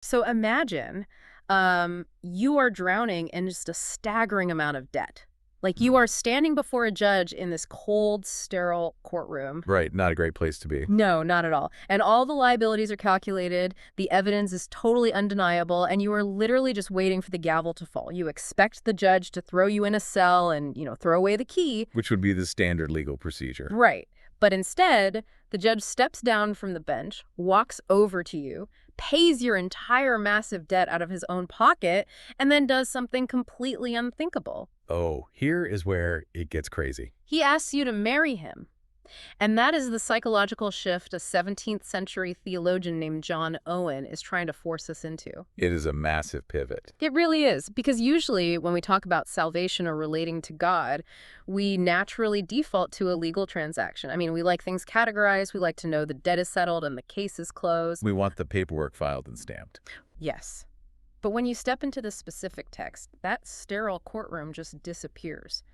So imagine you are drowning in just a staggering amount of debt. Like you are standing before a judge in this cold, sterile courtroom. Right, not a great place to be. No, not at all. And all the liabilities are calculated, the evidence is totally undeniable, and you are literally just waiting for the gavel to fall. You expect the judge to throw you in a cell and, throw away the key. Which would be the standard legal procedure. Right. But instead, the judge steps down from the bench, walks over to you, pays your entire massive debt out of his own pocket, and then does something completely unthinkable. Oh, here is where it gets crazy. He asks you to marry him. And that is the psychological shift a 17th century theologian named John Owen is trying to force us into. It is a massive pivot. It really is, because usually when we talk about salvation or relating to God, we naturally default to a legal transaction. I mean, we like things categorized, we like to know the debt is settled and the case is closed. We want the paperwork filed and stamped. Yes. But when you step into the specific text, that sterile courtroom just disappears.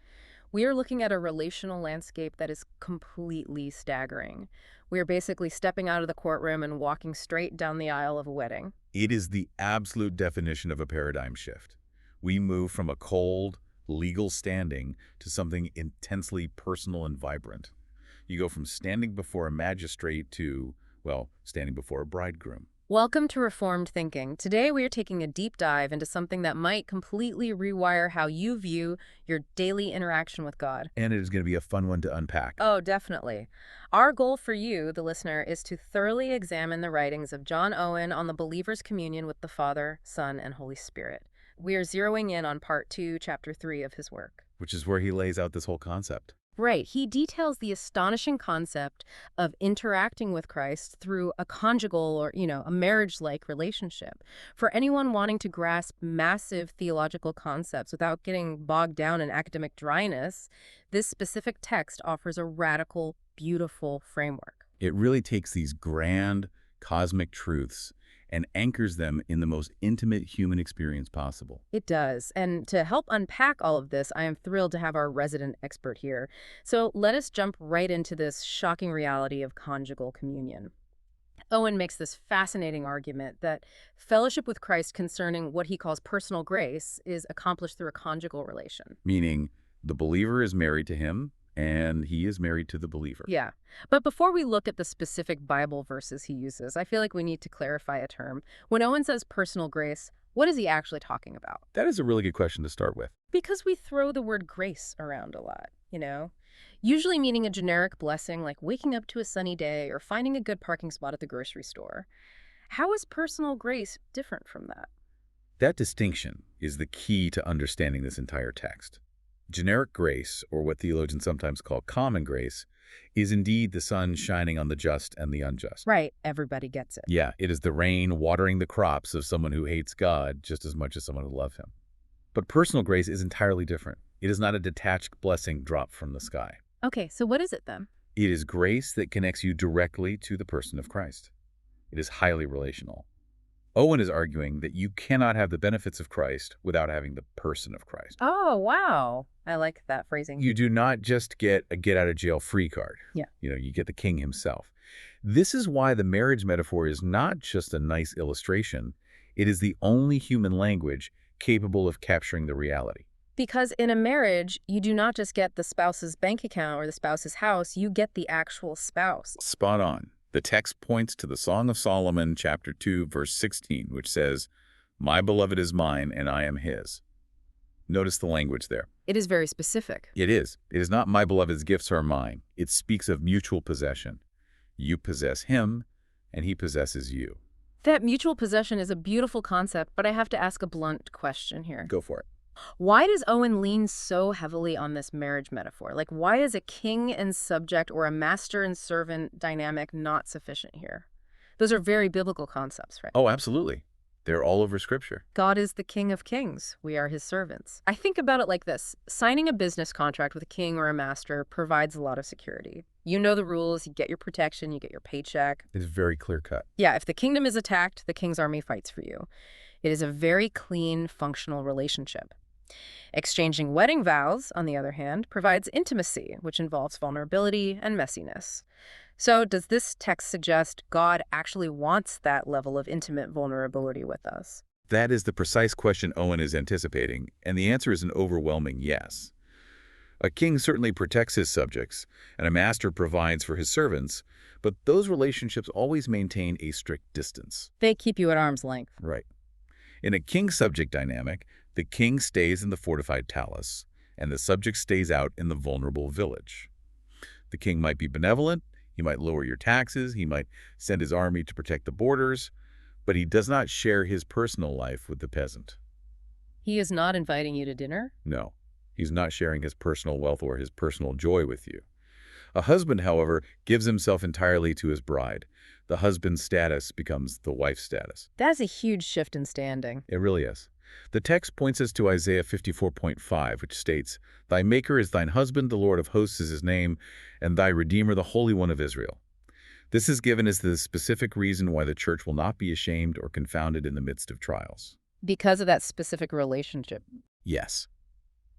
We are looking at a relational landscape that is completely staggering. We are basically stepping out of the courtroom and walking straight down the aisle of a wedding. It is the absolute definition of a paradigm shift. We move from a cold, legal standing to something intensely personal and vibrant. You go from standing before a magistrate to, well, standing before a bridegroom. Welcome to Reformed Thinking. Today we are taking a deep dive into something that might completely rewire how you view your daily interaction with God. And it is going to be a fun one to unpack. Oh, definitely. Our goal for you, the listener, is to thoroughly examine the writings of John Owen on the believer's communion with the Father, Son, and Holy Spirit. We are zeroing in on part 2, chapter 3 of his work. Which is where he lays out this whole concept. Right. He details the astonishing concept of interacting with Christ through a conjugal or, a marriage-like relationship. For anyone wanting to grasp massive theological concepts without getting bogged down in academic dryness, this specific text offers a radical, beautiful framework. It really takes these grand, cosmic truths and anchors them in the most intimate human experience possible. It does. And to help unpack all of this, I am thrilled to have our resident expert here. So let us jump right into this shocking reality of conjugal communion. Owen makes this fascinating argument that fellowship with Christ concerning what he calls personal grace is accomplished through a conjugal relation. Meaning the believer is married to him and he is married to the believer. Yeah. But before we look at the specific Bible verses he uses, I feel like we need to clarify a term. When Owen says personal grace, what is he actually talking about? That is a really good question to start with. Because we throw the word grace around a lot, usually meaning a generic blessing like waking up to a sunny day or finding a good parking spot at the grocery store. How is personal grace different from that? That distinction is the key to understanding this entire text. Generic grace, or what theologians sometimes call common grace, is indeed the sun shining on the just and the unjust. Right, everybody gets it. Yeah, it is the rain watering the crops of someone who hates God just as much as someone who loves him. But personal grace is entirely different. It is not a detached blessing dropped from the sky. Okay, so what is it then? It is grace that connects you directly to the person of Christ. It is highly relational. Owen is arguing that you cannot have the benefits of Christ without having the person of Christ. Oh, wow. I like that phrasing. You do not just get a get-out-of-jail-free card. Yeah. You get the king himself. This is why the marriage metaphor is not just a nice illustration. It is the only human language capable of capturing the reality. Because in a marriage, you do not just get the spouse's bank account or the spouse's house, you get the actual spouse. Spot on. The text points to the Song of Solomon, chapter 2, verse 16, which says, "My beloved is mine, and I am his." Notice the language there. It is very specific. It is. It is not my beloved's gifts are mine. It speaks of mutual possession. You possess him, and he possesses you. That mutual possession is a beautiful concept, but I have to ask a blunt question here. Go for it. Why does Owen lean so heavily on this marriage metaphor? Like, why is a king and subject or a master and servant dynamic not sufficient here? Those are very biblical concepts, right? Oh, absolutely. They're all over Scripture. God is the King of Kings. We are his servants. I think about it like this. Signing a business contract with a king or a master provides a lot of security. You know the rules, you get your protection, you get your paycheck. It's very clear-cut. Yeah, if the kingdom is attacked, the king's army fights for you. It is a very clean, functional relationship. Exchanging wedding vows, on the other hand, provides intimacy, which involves vulnerability and messiness. So, does this text suggest God actually wants that level of intimate vulnerability with us? That is the precise question Owen is anticipating, and the answer is an overwhelming yes. A king certainly protects his subjects, and a master provides for his servants, but those relationships always maintain a strict distance. They keep you at arm's length. Right. In a king-subject dynamic, the king stays in the fortified palace, and the subject stays out in the vulnerable village. The king might be benevolent, he might lower your taxes, he might send his army to protect the borders, but he does not share his personal life with the peasant. He is not inviting you to dinner? No, he's not sharing his personal wealth or his personal joy with you. A husband, however, gives himself entirely to his bride. The husband's status becomes the wife's status. That's a huge shift in standing. It really is. The text points us to Isaiah 54:5, which states, "Thy Maker is thine husband, the Lord of hosts is his name, and thy Redeemer, the Holy One of Israel." This is given as the specific reason why the church will not be ashamed or confounded in the midst of trials. Because of that specific relationship. Yes.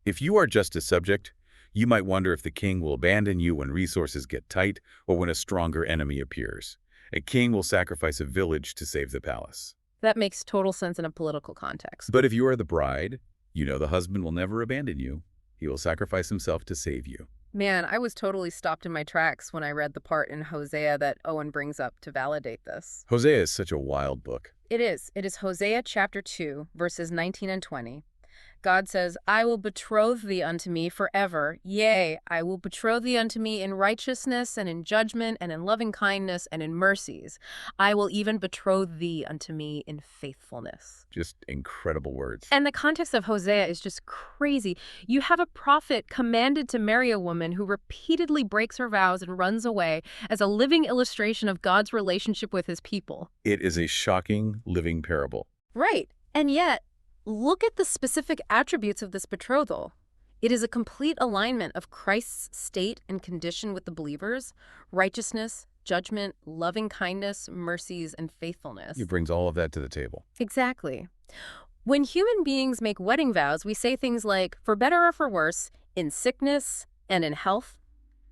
If you are just a subject, you might wonder if the king will abandon you when resources get tight or when a stronger enemy appears. A king will sacrifice a village to save the palace. That makes total sense in a political context. But if you are the bride, you know the husband will never abandon you. He will sacrifice himself to save you. Man, I was totally stopped in my tracks when I read the part in Hosea that Owen brings up to validate this. Hosea is such a wild book. It is. It is Hosea chapter 2, verses 19 and 20. God says, "I will betroth thee unto me forever. Yea, I will betroth thee unto me in righteousness and in judgment and in loving kindness and in mercies. I will even betroth thee unto me in faithfulness." Just incredible words. And the context of Hosea is just crazy. You have a prophet commanded to marry a woman who repeatedly breaks her vows and runs away as a living illustration of God's relationship with his people. It is a shocking living parable. Right. And yet, look at the specific attributes of this betrothal. It is a complete alignment of Christ's state and condition with the believers, righteousness, judgment, loving kindness, mercies, and faithfulness. He brings all of that to the table. Exactly. When human beings make wedding vows, we say things like, for better or for worse, in sickness and in health.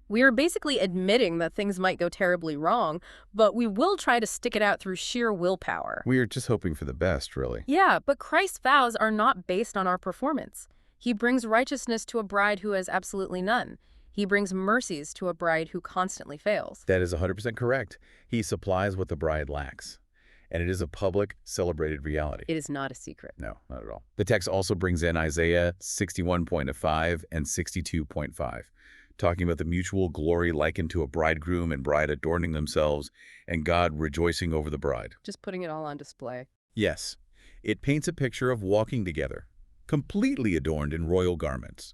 We are basically admitting that things might go terribly wrong, but we will try to stick it out through sheer willpower. We are just hoping for the best, really. Yeah, but Christ's vows are not based on our performance. He brings righteousness to a bride who has absolutely none. He brings mercies to a bride who constantly fails. That is 100% correct. He supplies what the bride lacks. And it is a public, celebrated reality. It is not a secret. No, not at all. The text also brings in Isaiah 61.5 and 62.5. Talking about the mutual glory likened to a bridegroom and bride adorning themselves, and God rejoicing over the bride. Just putting it all on display. Yes, it paints a picture of walking together, completely adorned in royal garments.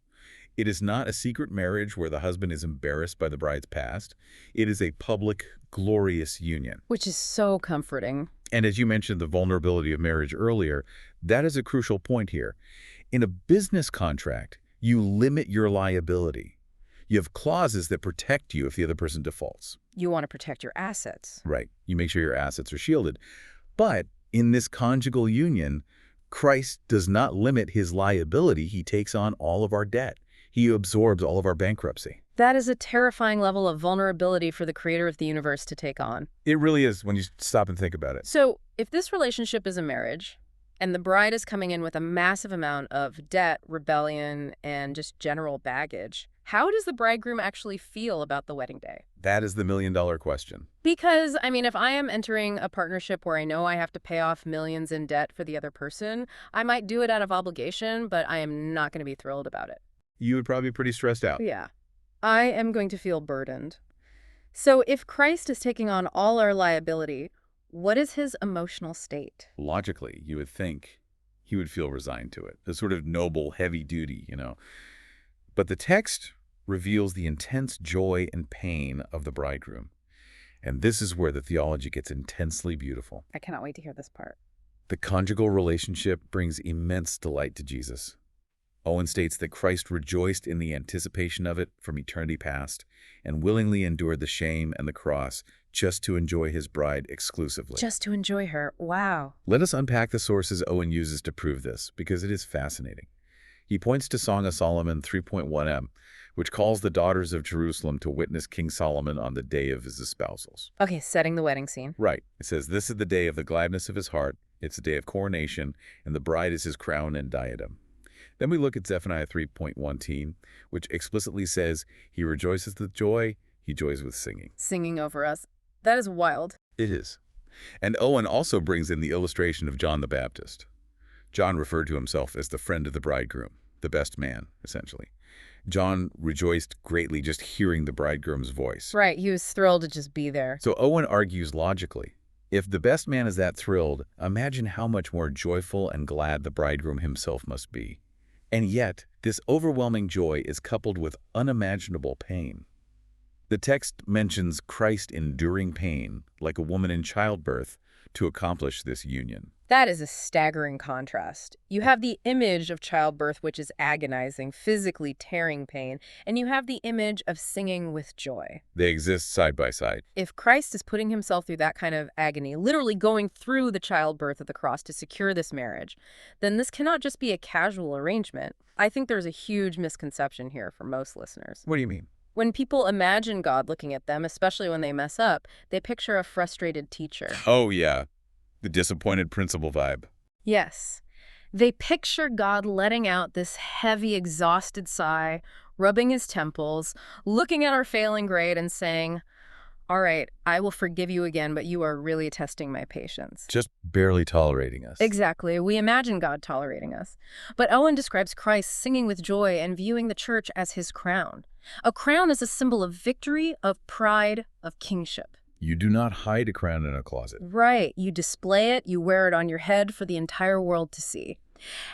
It is not a secret marriage where the husband is embarrassed by the bride's past. It is a public, glorious union. Which is so comforting. And as you mentioned the vulnerability of marriage earlier, that is a crucial point here. In a business contract, you limit your liability. You have clauses that protect you if the other person defaults. You want to protect your assets. Right. You make sure your assets are shielded. But in this conjugal union, Christ does not limit his liability. He takes on all of our debt. He absorbs all of our bankruptcy. That is a terrifying level of vulnerability for the creator of the universe to take on. It really is when you stop and think about it. So, if this relationship is a marriage, and the bride is coming in with a massive amount of debt, rebellion, and just general baggage, how does the bridegroom actually feel about the wedding day? That is the million-dollar question. Because, I mean, if I am entering a partnership where I know I have to pay off millions in debt for the other person, I might do it out of obligation, but I am not going to be thrilled about it. You would probably be pretty stressed out. Yeah. I am going to feel burdened. So if Christ is taking on all our liability, what is his emotional state? Logically, you would think he would feel resigned to it. A sort of noble, heavy duty, But the text reveals the intense joy and pain of the bridegroom. And this is where the theology gets intensely beautiful. I cannot wait to hear this part. The conjugal relationship brings immense delight to Jesus. Owen states that Christ rejoiced in the anticipation of it from eternity past and willingly endured the shame and the cross just to enjoy his bride exclusively. Just to enjoy her. Wow. Let us unpack the sources Owen uses to prove this, because it is fascinating. He points to Song of Solomon 3.1m, which calls the daughters of Jerusalem to witness King Solomon on the day of his espousals. Okay, setting the wedding scene. Right. It says, "This is the day of the gladness of his heart. It's the day of coronation, and the bride is his crown and diadem." Then we look at Zephaniah 3.1, which explicitly says, "He rejoices with joy, he joys with singing." Singing over us. That is wild. It is. And Owen also brings in the illustration of John the Baptist. John referred to himself as the friend of the bridegroom, the best man, essentially. John rejoiced greatly just hearing the bridegroom's voice. Right, he was thrilled to just be there. So Owen argues logically, if the best man is that thrilled, imagine how much more joyful and glad the bridegroom himself must be. And yet, this overwhelming joy is coupled with unimaginable pain. The text mentions Christ enduring pain, like a woman in childbirth, to accomplish this union. That is a staggering contrast. You have the image of childbirth, which is agonizing, physically tearing pain, and you have the image of singing with joy. They exist side by side. If Christ is putting himself through that kind of agony, literally going through the childbirth of the cross to secure this marriage, then this cannot just be a casual arrangement. I think there's a huge misconception here for most listeners. What do you mean? When people imagine God looking at them, especially when they mess up, they picture a frustrated teacher. Oh, yeah. The disappointed principal vibe. Yes. They picture God letting out this heavy, exhausted sigh, rubbing his temples, looking at our failing grade and saying, "All right, I will forgive you again, but you are really testing my patience." Just barely tolerating us. Exactly. We imagine God tolerating us. But Owen describes Christ singing with joy and viewing the church as his crown. A crown is a symbol of victory, of pride, of kingship. You do not hide a crown in a closet. Right. You display it, you wear it on your head for the entire world to see.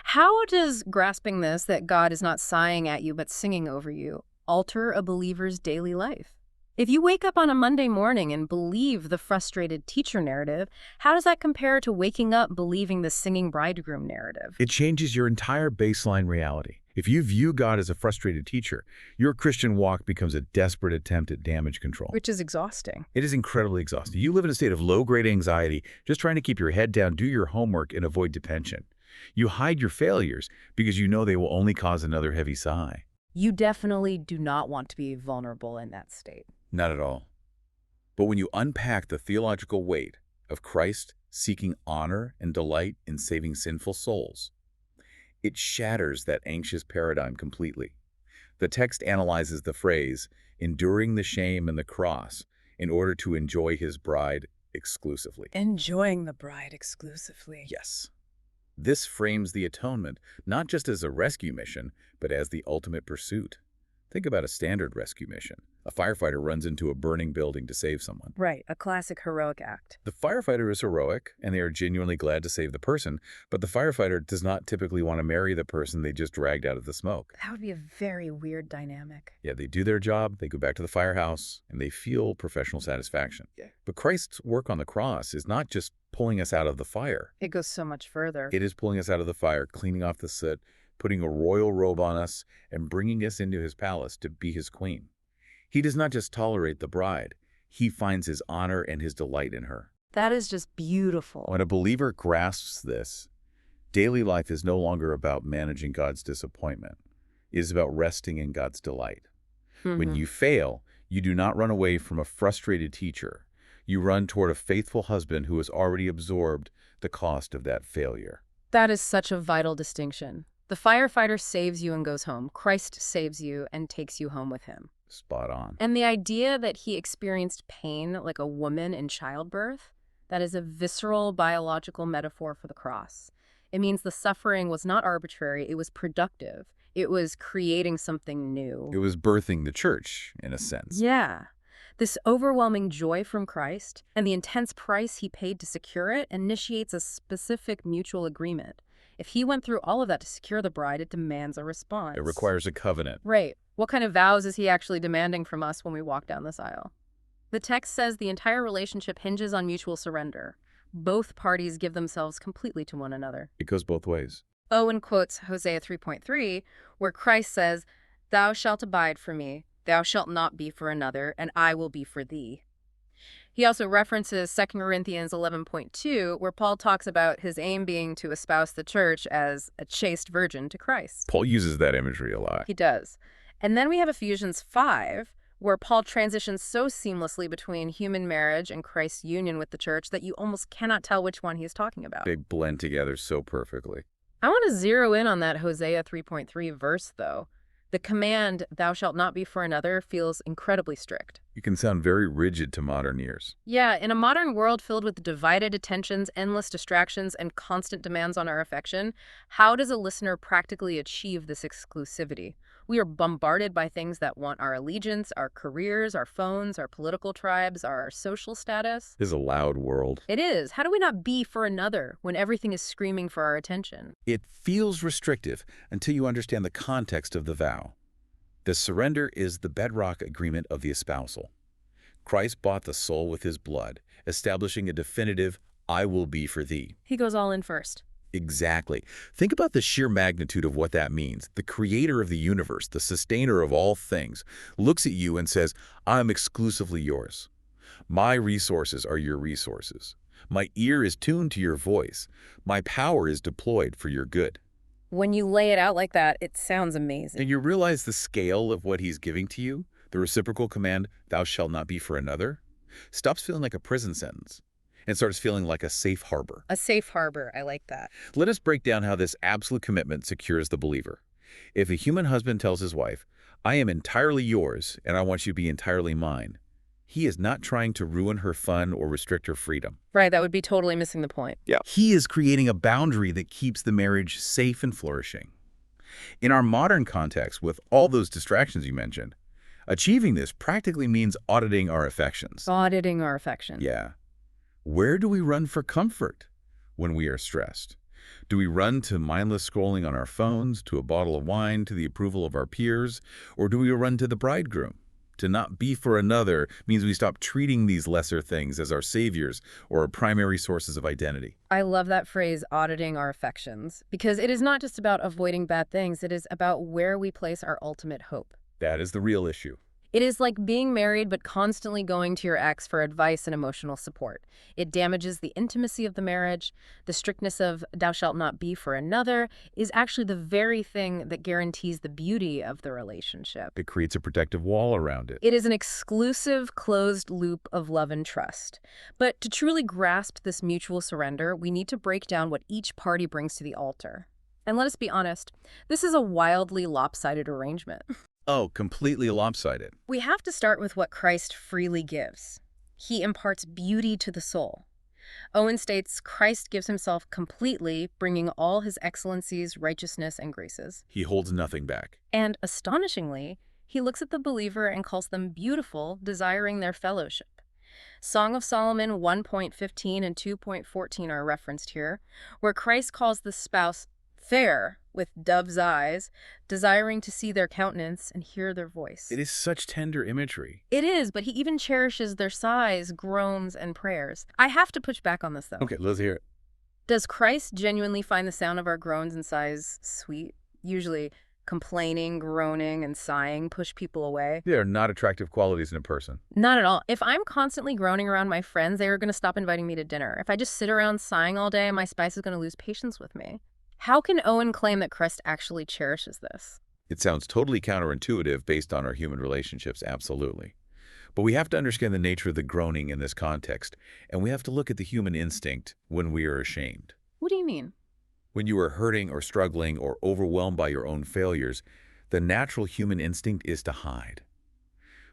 How does grasping this, that God is not sighing at you but singing over you, alter a believer's daily life? If you wake up on a Monday morning and believe the frustrated teacher narrative, how does that compare to waking up believing the singing bridegroom narrative? It changes your entire baseline reality. If you view God as a frustrated teacher, your Christian walk becomes a desperate attempt at damage control. Which is exhausting. It is incredibly exhausting. You live in a state of low-grade anxiety, just trying to keep your head down, do your homework, and avoid detention. You hide your failures because you know they will only cause another heavy sigh. You definitely do not want to be vulnerable in that state. Not at all. But when you unpack the theological weight of Christ seeking honor and delight in saving sinful souls, it shatters that anxious paradigm completely. The text analyzes the phrase, enduring the shame and the cross, in order to enjoy his bride exclusively. Enjoying the bride exclusively. Yes. This frames the atonement not just as a rescue mission, but as the ultimate pursuit. Think about a standard rescue mission. A firefighter runs into a burning building to save someone. Right, a classic heroic act. The firefighter is heroic, and they are genuinely glad to save the person, but the firefighter does not typically want to marry the person they just dragged out of the smoke. That would be a very weird dynamic. Yeah, they do their job, they go back to the firehouse, and they feel professional satisfaction. Yeah. But Christ's work on the cross is not just pulling us out of the fire. It goes so much further. It is pulling us out of the fire, cleaning off the soot, putting a royal robe on us, and bringing us into his palace to be his queen. He does not just tolerate the bride, he finds his honor and his delight in her. That is just beautiful. When a believer grasps this, daily life is no longer about managing God's disappointment. It is about resting in God's delight. When you fail, you do not run away from a frustrated teacher. You run toward a faithful husband who has already absorbed the cost of that failure. That is such a vital distinction. The firefighter saves you and goes home. Christ saves you and takes you home with him. Spot on. And the idea that he experienced pain like a woman in childbirth, that is a visceral biological metaphor for the cross. It means the suffering was not arbitrary, it was productive. It was creating something new. It was birthing the church, in a sense. Yeah. This overwhelming joy from Christ and the intense price he paid to secure it initiates a specific mutual agreement. If he went through all of that to secure the bride, it demands a response. It requires a covenant. Right. What kind of vows is he actually demanding from us when we walk down this aisle? The text says the entire relationship hinges on mutual surrender. Both parties give themselves completely to one another. It goes both ways. Owen quotes Hosea 3.3, where Christ says, "Thou shalt abide for me, thou shalt not be for another, and I will be for thee." He also references 2 Corinthians 11.2, where Paul talks about his aim being to espouse the church as a chaste virgin to Christ. Paul uses that imagery a lot. He does. And then we have Ephesians 5, where Paul transitions so seamlessly between human marriage and Christ's union with the church that you almost cannot tell which one he's talking about. They blend together so perfectly. I want to zero in on that Hosea 3.3 verse, though. The command, thou shalt not be for another, feels incredibly strict. It can sound very rigid to modern ears. Yeah, in a modern world filled with divided attentions, endless distractions, and constant demands on our affection, how does a listener practically achieve this exclusivity? We are bombarded by things that want our allegiance, our careers, our phones, our political tribes, our social status. This is a loud world. It is. How do we not be for another when everything is screaming for our attention? It feels restrictive until you understand the context of the vow. The surrender is the bedrock agreement of the espousal. Christ bought the soul with his blood, establishing a definitive, I will be for thee. He goes all in first. Exactly. Think about the sheer magnitude of what that means. The creator of the universe, the sustainer of all things, looks at you and says, I'm exclusively yours. My resources are your resources. My ear is tuned to your voice. My power is deployed for your good. When you lay it out like that, it sounds amazing. And you realize the scale of what he's giving to you, the reciprocal command, thou shalt not be for another, stops feeling like a prison sentence and starts feeling like a safe harbor. A safe harbor. I like that. Let us break down how this absolute commitment secures the believer. If a human husband tells his wife, I am entirely yours and I want you to be entirely mine, he is not trying to ruin her fun or restrict her freedom. Right, that would be totally missing the point. Yeah. He is creating a boundary that keeps the marriage safe and flourishing. In our modern context, with all those distractions you mentioned, achieving this practically means auditing our affections. Auditing our affection. Yeah. Where do we run for comfort when we are stressed? Do we run to mindless scrolling on our phones, to a bottle of wine, to the approval of our peers, or do we run to the bridegroom? To not be for another means we stop treating these lesser things as our saviors or our primary sources of identity. I love that phrase, auditing our affections, because it is not just about avoiding bad things. It is about where we place our ultimate hope. That is the real issue. It is like being married but constantly going to your ex for advice and emotional support. It damages the intimacy of the marriage. The strictness of thou shalt not be for another is actually the very thing that guarantees the beauty of the relationship. It creates a protective wall around it. It is an exclusive, closed loop of love and trust. But to truly grasp this mutual surrender, we need to break down what each party brings to the altar. And let us be honest, this is a wildly lopsided arrangement. Oh, completely lopsided. We have to start with what Christ freely gives. He imparts beauty to the soul. Owen states Christ gives himself completely, bringing all his excellencies, righteousness, and graces. He holds nothing back. And astonishingly, he looks at the believer and calls them beautiful, desiring their fellowship. Song of Solomon 1.15 and 2.14 are referenced here, where Christ calls the spouse fair with dove's eyes, desiring to see their countenance and hear their voice. It is such tender imagery. It is, but he even cherishes their sighs, groans, and prayers. I have to push back on this, though. Okay, let's hear it. Does Christ genuinely find the sound of our groans and sighs sweet? Usually complaining, groaning, and sighing push people away. They are not attractive qualities in a person. Not at all. If I'm constantly groaning around my friends, they are going to stop inviting me to dinner. If I just sit around sighing all day, my spouse is going to lose patience with me. How can Owen claim that Christ actually cherishes this? It sounds totally counterintuitive based on our human relationships, absolutely. But we have to understand the nature of the groaning in this context, and we have to look at the human instinct when we are ashamed. What do you mean? When you are hurting or struggling or overwhelmed by your own failures, the natural human instinct is to hide.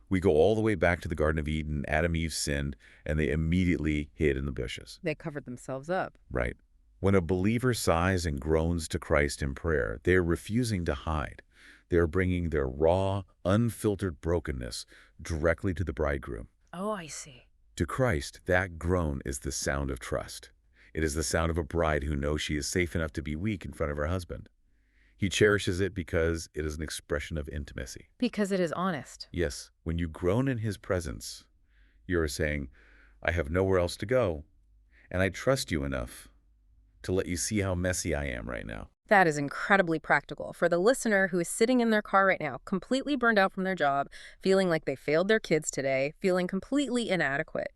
We go all the way back to the Garden of Eden. Adam and Eve sinned, and they immediately hid in the bushes. They covered themselves up. Right. When a believer sighs and groans to Christ in prayer, they are refusing to hide. They are bringing their raw, unfiltered brokenness directly to the bridegroom. Oh, I see. To Christ, that groan is the sound of trust. It is the sound of a bride who knows she is safe enough to be weak in front of her husband. He cherishes it because it is an expression of intimacy. Because it is honest. Yes, when you groan in his presence, you are saying, I have nowhere else to go, and I trust you enough to let you see how messy I am right now. That is incredibly practical for the listener who is sitting in their car right now, completely burned out from their job, feeling like they failed their kids today, feeling completely inadequate.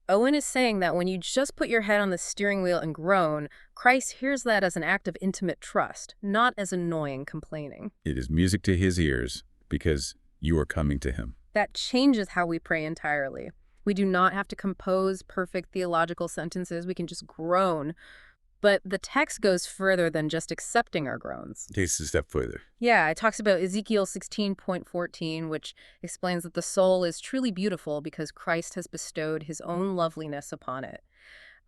Owen is saying that when you just put your head on the steering wheel and groan, Christ hears that as an act of intimate trust, not as annoying complaining. It is music to his ears because you are coming to him. That changes how we pray entirely. We do not have to compose perfect theological sentences. We can just groan. But the text goes further than just accepting our groans. Takes it a step further. Yeah, it talks about Ezekiel 16.14, which explains that the soul is truly beautiful because Christ has bestowed his own loveliness upon it.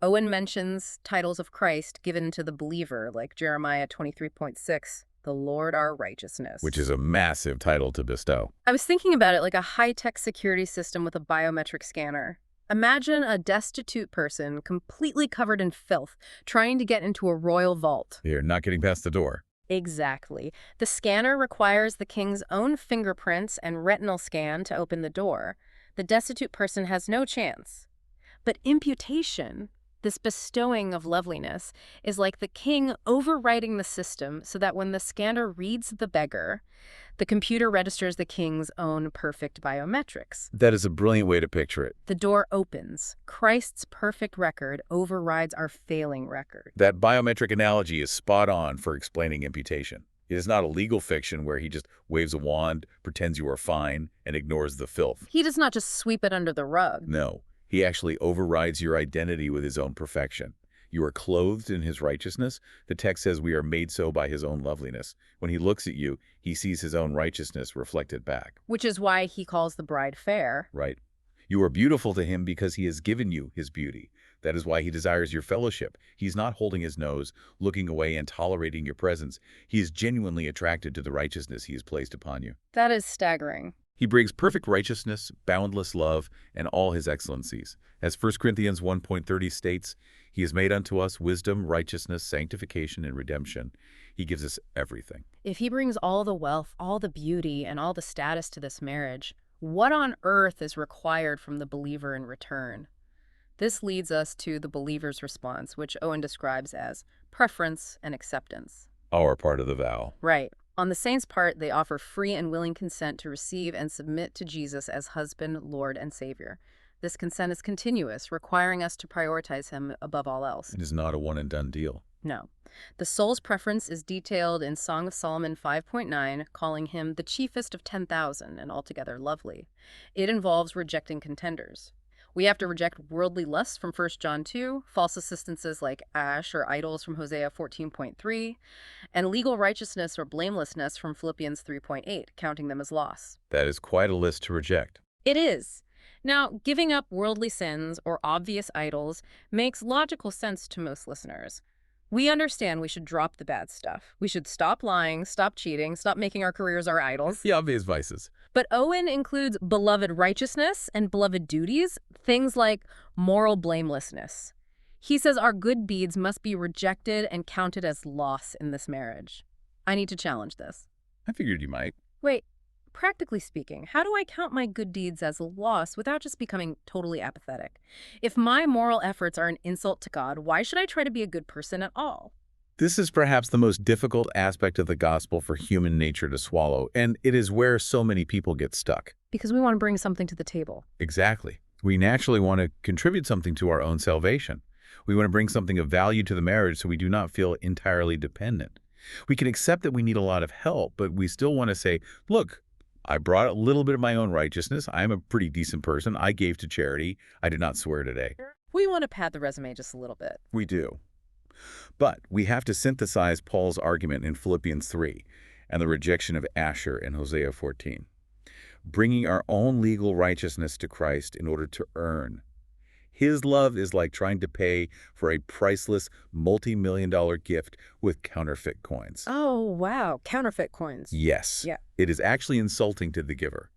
Owen mentions titles of Christ given to the believer, like Jeremiah 23.6, the Lord our righteousness. Which is a massive title to bestow. I was thinking about it like a high-tech security system with a biometric scanner. Imagine a destitute person completely covered in filth trying to get into a royal vault. You're not getting past the door. Exactly. The scanner requires the king's own fingerprints and retinal scan to open the door. The destitute person has no chance. But imputation, this bestowing of loveliness, is like the king overriding the system so that when the scanner reads the beggar, the computer registers the king's own perfect biometrics. That is a brilliant way to picture it. The door opens. Christ's perfect record overrides our failing record. That biometric analogy is spot on for explaining imputation. It is not a legal fiction where he just waves a wand, pretends you are fine, and ignores the filth. He does not just sweep it under the rug. No, he actually overrides your identity with his own perfection. You are clothed in his righteousness. The text says we are made so by his own loveliness. When he looks at you, he sees his own righteousness reflected back. Which is why he calls the bride fair. Right. You are beautiful to him because he has given you his beauty. That is why he desires your fellowship. He's not holding his nose, looking away and tolerating your presence. He is genuinely attracted to the righteousness he has placed upon you. That is staggering. He brings perfect righteousness, boundless love, and all his excellencies. As 1 Corinthians 1:30 states, he has made unto us wisdom, righteousness, sanctification, and redemption. He gives us everything. If he brings all the wealth, all the beauty, and all the status to this marriage, what on earth is required from the believer in return? This leads us to the believer's response, which Owen describes as preference and acceptance. Our part of the vow. Right. On the saints' part, they offer free and willing consent to receive and submit to Jesus as husband, Lord, and Savior. This consent is continuous, requiring us to prioritize him above all else. It is not a one-and-done deal. No. The soul's preference is detailed in Song of Solomon 5.9, calling him the chiefest of 10,000 and altogether lovely. It involves rejecting contenders. We have to reject worldly lusts from 1 John 2, false assistances like ash or idols from Hosea 14.3, and legal righteousness or blamelessness from Philippians 3.8, counting them as loss. That is quite a list to reject. It is. Now, giving up worldly sins or obvious idols makes logical sense to most listeners. We understand we should drop the bad stuff. We should stop lying, stop cheating, stop making our careers our idols. The obvious vices. But Owen includes beloved righteousness and beloved duties, things like moral blamelessness. He says our good deeds must be rejected and counted as loss in this marriage. I need to challenge this. I figured you might. Wait, practically speaking, how do I count my good deeds as a loss without just becoming totally apathetic? If my moral efforts are an insult to God, why should I try to be a good person at all? This is perhaps the most difficult aspect of the gospel for human nature to swallow, and it is where so many people get stuck. Because we want to bring something to the table. Exactly. We naturally want to contribute something to our own salvation. We want to bring something of value to the marriage so we do not feel entirely dependent. We can accept that we need a lot of help, but we still want to say, look, I brought a little bit of my own righteousness. I am a pretty decent person. I gave to charity. I did not swear today. We want to pad the resume just a little bit. We do. But we have to synthesize Paul's argument in Philippians 3 and the rejection of Asher in Hosea 14. Bringing our own legal righteousness to Christ in order to earn. His love is like trying to pay for a priceless multi-million-dollar gift with counterfeit coins. Oh, wow. Counterfeit coins. Yes. Yeah. It is actually insulting to the giver.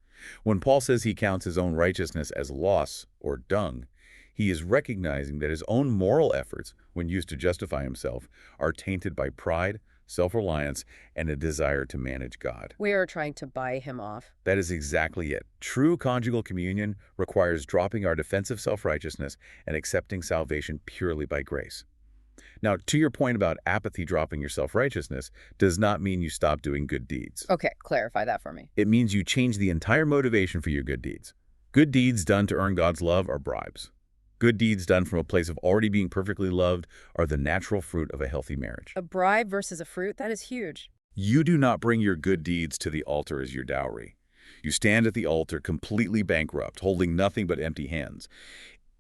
When Paul says he counts his own righteousness as loss or dung, he is recognizing that his own moral efforts, when used to justify himself, are tainted by pride, self-reliance, and a desire to manage God. We are trying to buy him off. That is exactly it. True conjugal communion requires dropping our defensive self-righteousness and accepting salvation purely by grace. Now, to your point about apathy dropping your self-righteousness does not mean you stop doing good deeds. Okay, clarify that for me. It means you change the entire motivation for your good deeds. Good deeds done to earn God's love are bribes. Good deeds done from a place of already being perfectly loved are the natural fruit of a healthy marriage. A bribe versus a fruit, that is huge. You do not bring your good deeds to the altar as your dowry. You stand at the altar completely bankrupt, holding nothing but empty hands.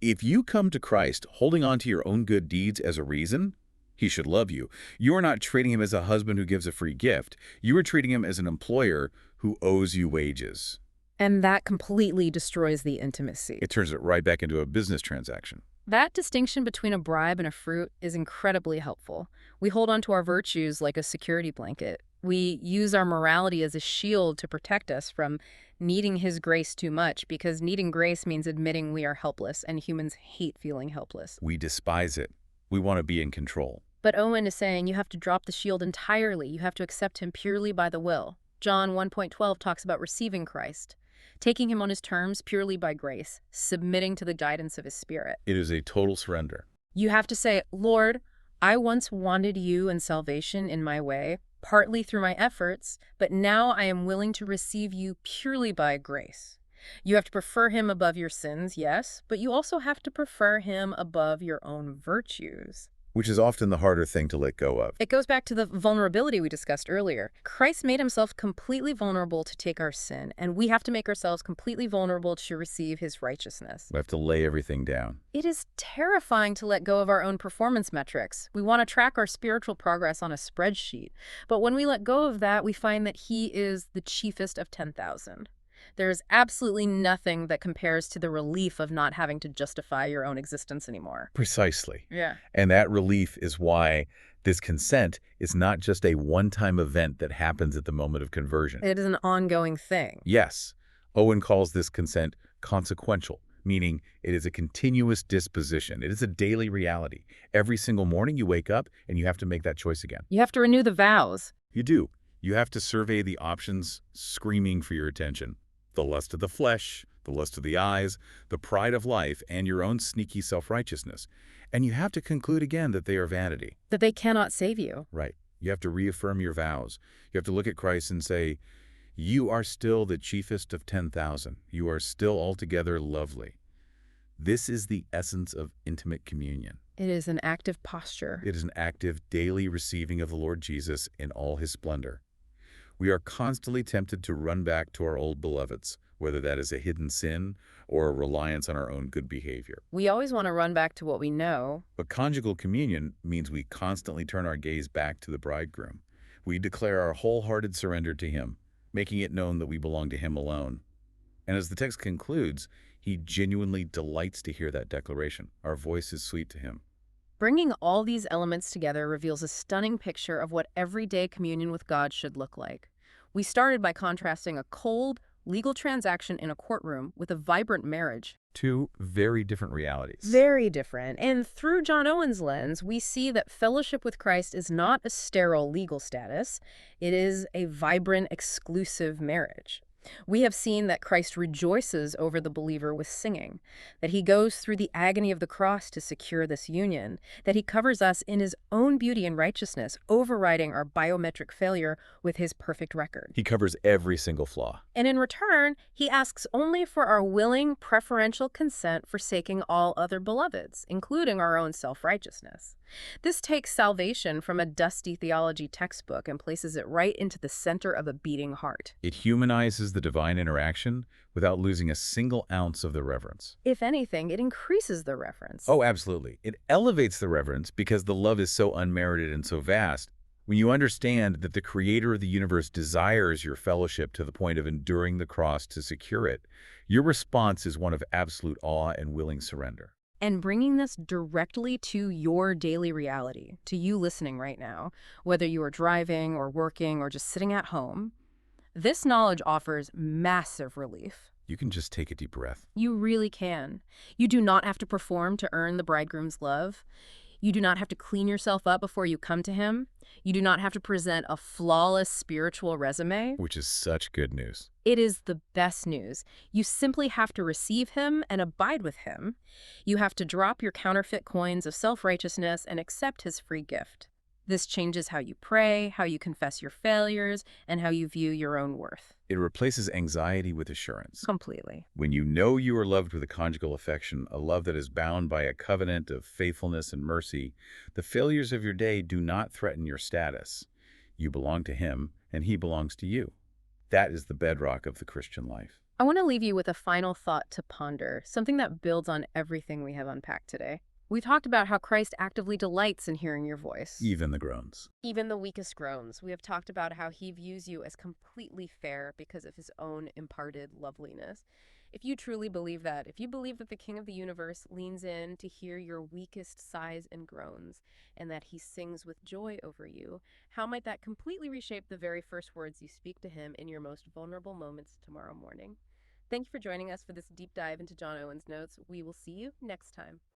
If you come to Christ holding on to your own good deeds as a reason, he should love you. You are not treating him as a husband who gives a free gift. You are treating him as an employer who owes you wages. And that completely destroys the intimacy. It turns it right back into a business transaction. That distinction between a bribe and a fruit is incredibly helpful. We hold on to our virtues like a security blanket. We use our morality as a shield to protect us from needing his grace too much, because needing grace means admitting we are helpless, and humans hate feeling helpless. We despise it. We want to be in control. But Owen is saying you have to drop the shield entirely. You have to accept him purely by the will. John 1:12 talks about receiving Christ, taking him on his terms purely by grace, submitting to the guidance of his Spirit. It is a total surrender. You have to say, Lord, I once wanted you and salvation in my way, partly through my efforts, but now I am willing to receive you purely by grace. You have to prefer him above your sins, yes, but you also have to prefer him above your own virtues. Which is often the harder thing to let go of. It goes back to the vulnerability we discussed earlier. Christ made himself completely vulnerable to take our sin, and we have to make ourselves completely vulnerable to receive his righteousness. We have to lay everything down. It is terrifying to let go of our own performance metrics. We want to track our spiritual progress on a spreadsheet, but when we let go of that, we find that he is the chiefest of 10,000. There is absolutely nothing that compares to the relief of not having to justify your own existence anymore. Precisely. Yeah. And that relief is why this consent is not just a one-time event that happens at the moment of conversion. It is an ongoing thing. Yes. Owen calls this consent consequential, meaning it is a continuous disposition. It is a daily reality. Every single morning you wake up and you have to make that choice again. You have to renew the vows. You do. You have to survey the options screaming for your attention. The lust of the flesh, the lust of the eyes, the pride of life, and your own sneaky self-righteousness. And you have to conclude again that they are vanity. That they cannot save you. Right. You have to reaffirm your vows. You have to look at Christ and say, you are still the chiefest of 10,000. You are still altogether lovely. This is the essence of intimate communion. It is an active posture. It is an active, daily receiving of the Lord Jesus in all his splendor. We are constantly tempted to run back to our old beloveds, whether that is a hidden sin or a reliance on our own good behavior. We always want to run back to what we know. But conjugal communion means we constantly turn our gaze back to the bridegroom. We declare our wholehearted surrender to him, making it known that we belong to him alone. And as the text concludes, he genuinely delights to hear that declaration. Our voice is sweet to him. Bringing all these elements together reveals a stunning picture of what everyday communion with God should look like. We started by contrasting a cold, legal transaction in a courtroom with a vibrant marriage. Two very different realities. Very different. And through John Owen's lens, we see that fellowship with Christ is not a sterile legal status. It is a vibrant, exclusive marriage. We have seen that Christ rejoices over the believer with singing, that he goes through the agony of the cross to secure this union, that he covers us in his own beauty and righteousness, overriding our biometric failure with his perfect record. He covers every single flaw. And in return, he asks only for our willing, preferential consent, forsaking all other beloveds, including our own self-righteousness. This takes salvation from a dusty theology textbook and places it right into the center of a beating heart. It humanizes the divine interaction without losing a single ounce of the reverence. If anything, it increases the reverence. Oh, absolutely. It elevates the reverence because the love is so unmerited and so vast. When you understand that the creator of the universe desires your fellowship to the point of enduring the cross to secure it, your response is one of absolute awe and willing surrender. And bringing this directly to your daily reality, to you listening right now, whether you are driving or working or just sitting at home, this knowledge offers massive relief. You can just take a deep breath. You really can. You do not have to perform to earn the bridegroom's love. You do not have to clean yourself up before you come to him. You do not have to present a flawless spiritual resume. Which is such good news. It is the best news. You simply have to receive him and abide with him. You have to drop your counterfeit coins of self-righteousness and accept his free gift. This changes how you pray, how you confess your failures, and how you view your own worth. It replaces anxiety with assurance. Completely. When you know you are loved with a conjugal affection, a love that is bound by a covenant of faithfulness and mercy, the failures of your day do not threaten your status. You belong to him, and he belongs to you. That is the bedrock of the Christian life. I want to leave you with a final thought to ponder, something that builds on everything we have unpacked today. We talked about how Christ actively delights in hearing your voice. Even the groans. Even the weakest groans. We have talked about how he views you as completely fair because of his own imparted loveliness. If you truly believe that, if you believe that the King of the universe leans in to hear your weakest sighs and groans, and that he sings with joy over you, how might that completely reshape the very first words you speak to him in your most vulnerable moments tomorrow morning? Thank you for joining us for this deep dive into John Owen's notes. We will see you next time.